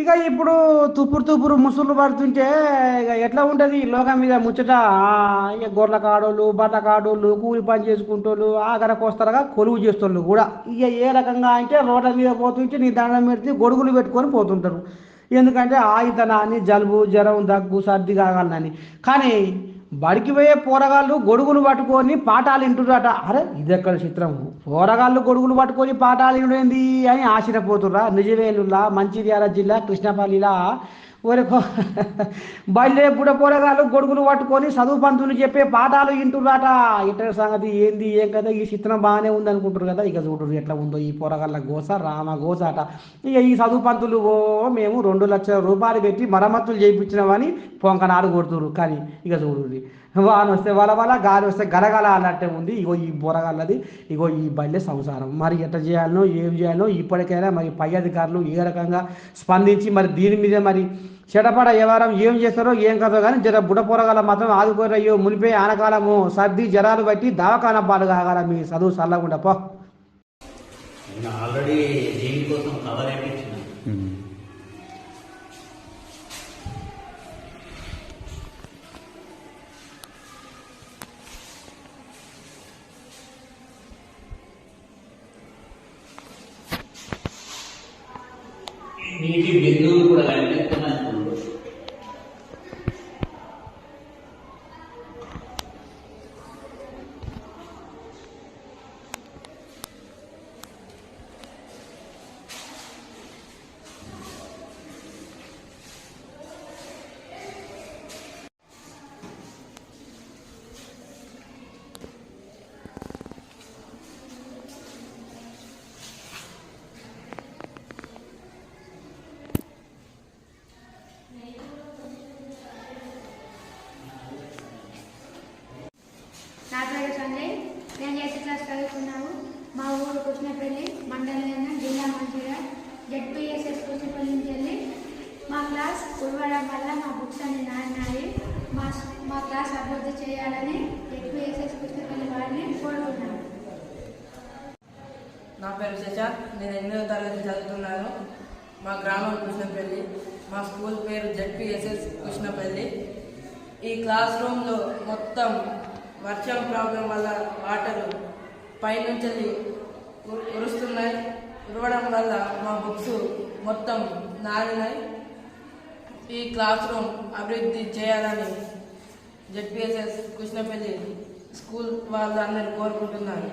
ఇక ఇప్పుడు తుపురు తుపురు ముసులు పడుతుంటే ఇక ఎట్లా ఉంటుంది లోకం మీద ముచ్చట ఇక గొర్రెల కాడోళ్ళు బర్ల కాడోళ్ళు కూలి పని చేసుకుంటోళ్ళు ఆఖరికి వస్తారుగా కొలువు చేస్తోళ్ళు కూడా ఇక ఏ రకంగా అంటే రోడ్ల మీద పోతుంటే నీ దండం పెడితే గొడుగులు పెట్టుకొని పోతుంటారు. ఎందుకంటే ఆయుధనాన్ని జలుబు జ్వరం దగ్గు సర్ది కాగలనని. కానీ బడికి పోయే పోరగాళ్ళు గొడుగులు పట్టుకొని పాఠాలు వింటున్నారట. అరే ఇది ఎక్కడ చిత్రం, పోరగాళ్ళు గొడుగులు పట్టుకొని పాఠాలు వినడేంది అని ఆశ్చర్యపోతుర్రా. నిజవేలులా మంచిర్యాల జిల్లా కృష్ణపల్లిలా ఒరే బయలుదే బుడ పోరగాళ్ళు గొడుగులు పట్టుకొని చదువు పంతులు చెప్పే పాఠాలు వింటున్నారట. ఇతర సంగతి ఏంది ఏం కదా ఈ చిత్రం బాగానే ఉంది అనుకుంటారు కదా. ఇక చూడరు ఎట్లా ఉందో ఈ పోరగాళ్ళ గోస రామ గోస అట. ఇక ఈ చదువు పంతులు మేము 2,00,000 రూపాయలు పెట్టి మరమ్మతులు చేయించినామని పొంకనాలు కొడుతురు. కానీ ఇక చూడు వాన వస్తే వల వల గాలి వస్తే గలగల అన్నట్టే ఉంది ఇగో ఈ బొరగాళ్ళది. ఇగో ఈ బళ్ళే సంసారం. మరి ఎట్లా చేయాలనో ఏం చేయాలనో ఇప్పటికైనా మరి పై అధికారులు ఏ రకంగా స్పందించి మరి దీని మీద మరి చెడపడ వ్యవహారం ఏం చేస్తారో ఏం కదో కానీ జర బుడ పొరగాల మాత్రం ఆదుకోరయ్యో. మునిపే ఆనకాలము సర్ది జరాలు బట్టి దవాఖాన పాలు కాగల మీ చదువు చల్లకుండా పో. నేను ఆల్రెడీ దీనికోసం కవర్ వేయించిన. నీటి బిందువులు కూడా కనిపిస్తున్నాయి. నా పేరు సంజయ్. నేను 8th క్లాస్ చదువుతున్నాను. మా ఊరు కృష్ణపల్లి, మండలం జిల్లా మంచిర్యాల. జెడ్పీఎస్ఎస్ కృష్ణపల్లి నుంచి వెళ్ళి మా క్లాస్ ఉడవడం వల్ల మా బుక్స్ అన్ని నానినాయి. మా క్లాస్ అభివృద్ధి చేయాలని జెడ్పీఎస్ఎస్ కృష్ణపల్లి వారిని కోరుతున్నాను. నా పేరు శశాంక్. నేను 8వ తరగతి చదువుతున్నాను. మా గ్రామం కృష్ణపల్లి. మా స్కూల్ పేరు జెడ్పీఎస్ఎస్ కృష్ణపల్లి. ఈ క్లాస్ రూమ్లో మొత్తం వర్షం ప్రాబ్లం వల్ల వాటర్ పైనుంచి కురుస్తున్నాయి. కురవడం వల్ల మా బుక్స్ మొత్తం నానినాయి. ఈ క్లాస్ రూమ్ అభివృద్ధి చేయాలని జెడ్పీఎస్ఎస్ కృష్ణపల్లి స్కూల్ వాళ్ళందరూ కోరుకుంటున్నారు.